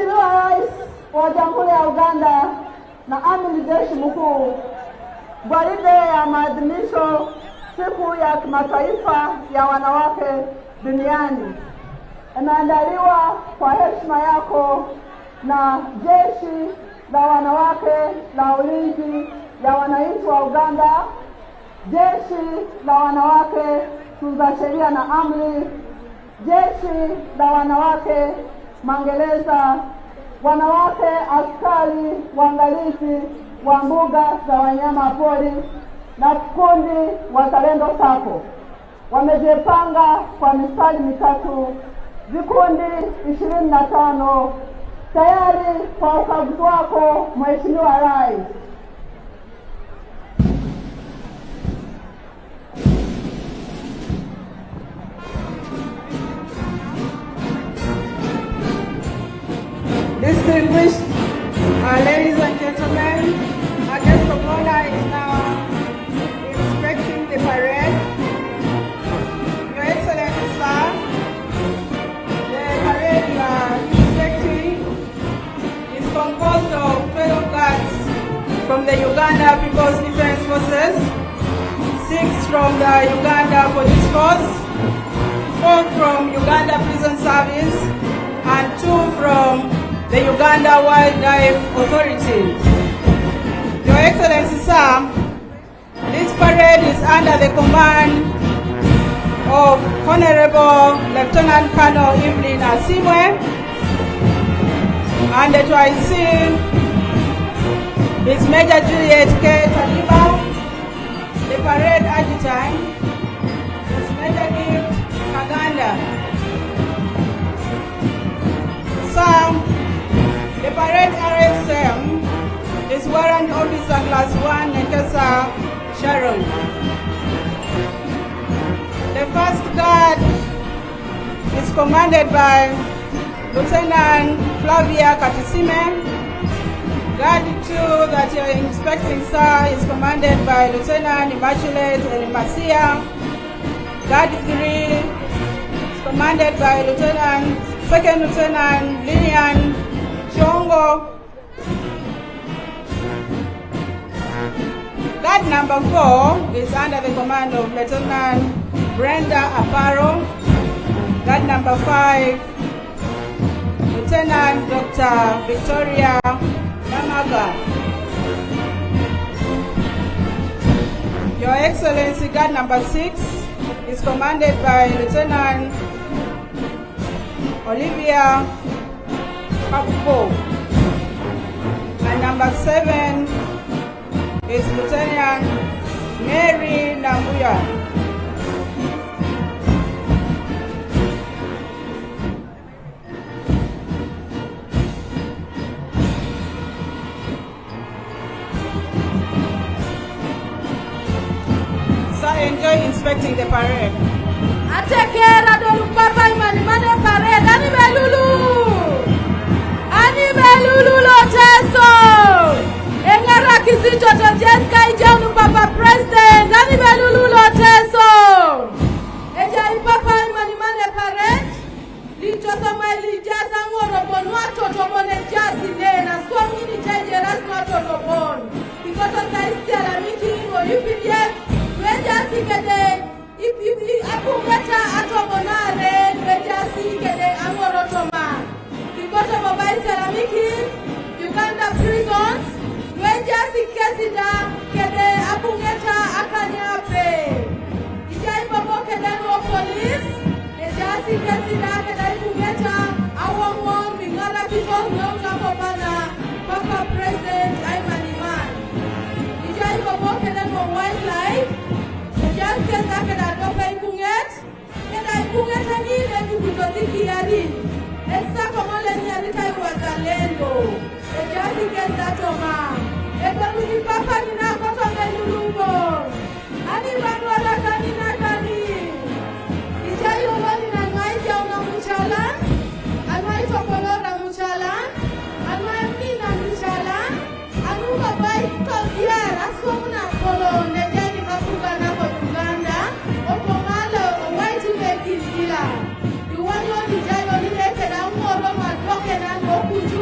Mheshimiwa Rais wa Jamhuri ya Uganda na Amiri Jeshi Mkuu, gwaride ya maadhimisho siku ya kimataifa ya wanawake duniani inaandaliwa kwa heshima yako na Jeshi la Wanawake la Ulinzi ya Wananchi wa Uganda, Jeshi la Wanawake Tunza Sheria na Amri, Jeshi la Wanawake Mangereza, wanawake askari waangalizi wa mbuga za wanyama pori na kikundi Wazalendo Sako. Wamejipanga kwa mistari mitatu, vikundi 25 tayari kwa ukaguzi wako Mheshimiwa Rais. Distinguished ladies and gentlemen, our guest of honor is now inspecting the parade. Your Excellency, sir, the parade you are inspecting is composed of 12 guards from the Uganda People's Defense Forces, 6 from the Uganda Police Force, 4 from Uganda Prison Service, and 2 from the Uganda Wildlife Authority. Your Excellency, sir, this parade is under the command of Honorable Lieutenant Colonel Evelyn Asimwe, and the TYC is Major Juliet K. Taliba. The parade adjutant is Major Gift Kaganda. Sir, the parade RSM is Warrant Officer Class 1 Nekesa Sharon. The first guard is commanded by Lieutenant Flavia Katisime. Guard 2 that you are inspecting, sir, is commanded by Lieutenant Immaculate Elimasia. Guard 3 is commanded by Second Lieutenant Lillian Chongo. Guard number 4 is under the command of Lieutenant Brenda Aparo. Guard number 5, Lieutenant Dr. Victoria Namaga. Your Excellency, Guard number 6 is commanded by Lieutenant Olivia Kapupo. And number 7 is Lieutenant Mary Nambuya. Sir, enjoy inspecting the parade. Atekera dolu papa imani mane parade ani belulu lo teso engara kizito to Jessica ijanu papa president ani belulu lo teso eja papa imani mane parade lito Samuel jaza ngoro bonwa toto bone jazi nena so mini change rasma toto bon because saisi ala meeting o UPDF weja sikede ipi akungeta atobonare weja sikede amorotoma because of mobile ceramiki Uganda prisons weja sikesida kede akungeta akanyape ijai babo kede no police eja sikesida kede akungeta awon bingala because no kapopana papa president Aimaniman ijai babo kede no wildlife just get back at the Punget, and I Punget and in and you could see Yari. And Sakamala Yarita was a lendo. And just get that over. And then we Papa Nina Cotton and Lumbo. And in Banwala Kanina Kani. Is I over in a night young Muchalan? And my Topolora Muchalan? And my Mina Muchalan? And who are by Tobier, as soon as follow the Jenny Kapugana. You want to be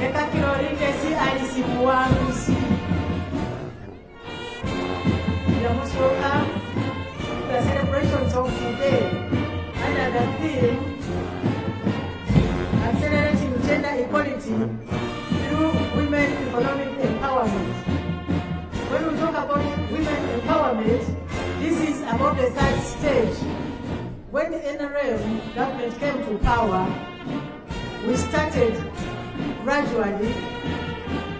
Ekakilolinde si alisimuangusi. You must welcome the celebrations of today under the theme accelerating gender equality through women economic empowerment. When we talk about women empowerment, this is about the third stage. When the NRM government came to power, we started gradually.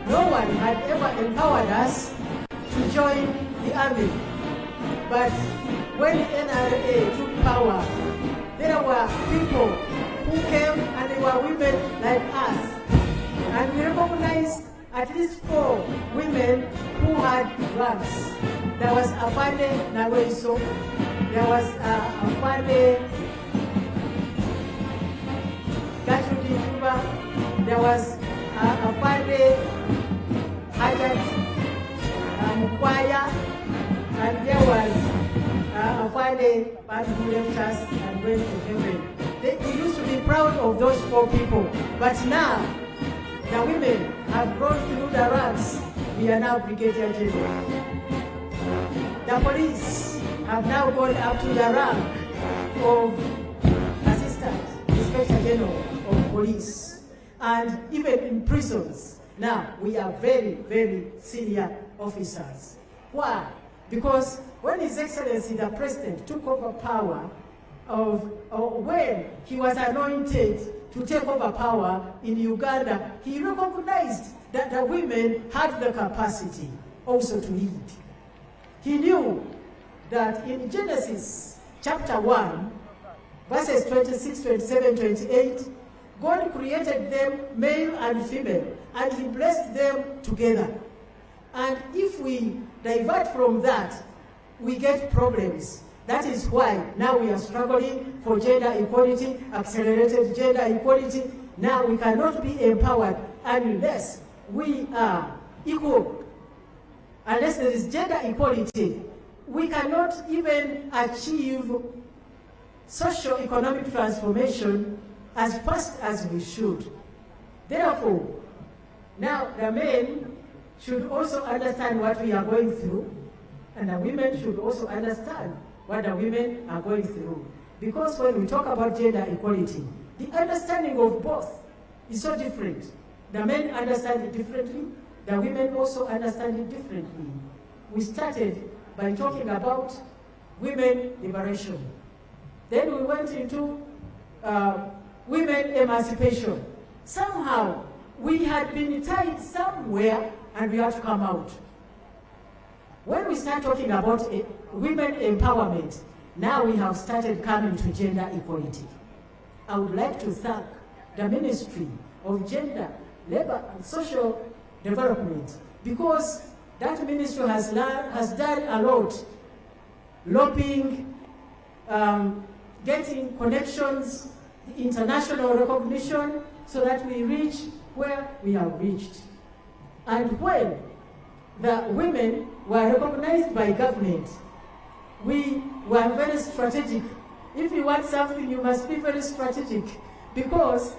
No one had ever empowered us to join the army. But when the NRA took power, there were people who came and they were women like us. And we recognized at least 4 women who had ranks. There was Afande Naweso, there was Afande Gachudi Juba, there was Afande Hajat Mukwaya, and there was Afande who left us and went to heaven. We used to be proud of those 4 people, but now the women have gone through the ranks. We are now Brigadier General. The police have now gone up to the rank of Assistant Inspector General of Police. And even in prisons, now we are very, very senior officers. Why? Because when His Excellency the President took over power, when he was anointed to take over power in Uganda, he recognized that the women had the capacity also to lead. He knew that in Genesis chapter 1, verses 26, 27, 28, God created them male and female, and He blessed them together. And if we divert from that, we get problems. That is why now we are struggling for gender equality, accelerated gender equality. Now we cannot be empowered unless we are equal. Unless there is gender equality, we cannot even achieve socio-economic transformation as fast as we should. Therefore, now the men should also understand what we are going through, and the women should also understand what the women are going through. Because when we talk about gender equality, the understanding of both is so different. The men understand it differently, the women also understand it differently. We started by talking about women liberation. Then we went into women emancipation. Somehow, we had been tied somewhere and we had to come out. When we start talking about women empowerment, now we have started coming to gender equality. I would like to thank the Ministry of Gender, Labor and Social Development, because that ministry has done a lot, lobbying, getting connections, international recognition, so that we reach where we have reached. And when the women were recognized by government, we were very strategic. If you want something, you must be very strategic, because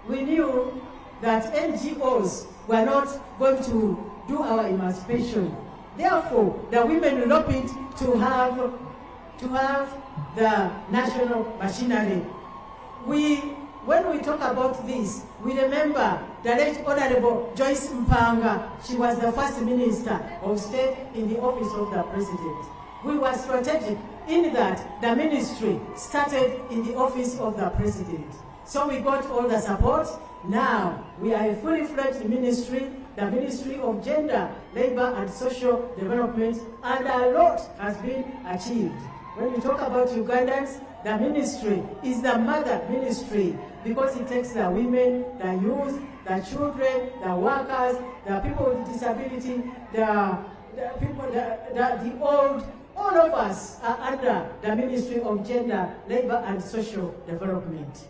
we knew that NGOs were not going to do our emancipation. Therefore, the women lobbied to have the national machinery. When we talk about this, we remember the late Honorable Joyce Mpanga. She was the first Minister of State in the office of the President. We were strategic in that the ministry started in the office of the President. So we got all the support. Now we are a fully fledged ministry, the Ministry of Gender, Labor and Social Development, and a lot has been achieved. When we talk about Ugandans, the ministry is the mother ministry, because it takes the women, the youth, the children, the workers, the people with disability, the old. All of us are under the Ministry of Gender, Labor and Social Development.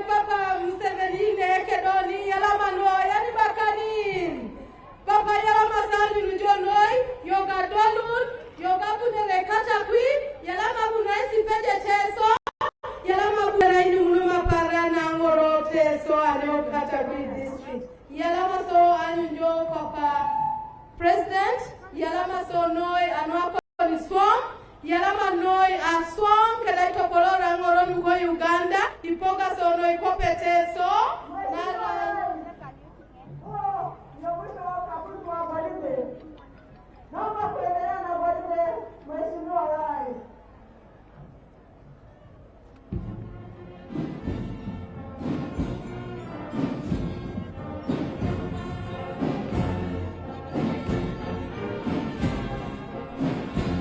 Papa Museveni Kedoni Yalamano Yani Bakanin Papa Yalamasani Nujonoi Yoga Dolun Yoga Punele Katakwi Yalam President, yalama sonoi anwako ni swam, yalama noi a swam kelaito polora ngoronu ko Uganda, ipoga sonoi ko peteso, Naomba kuendelea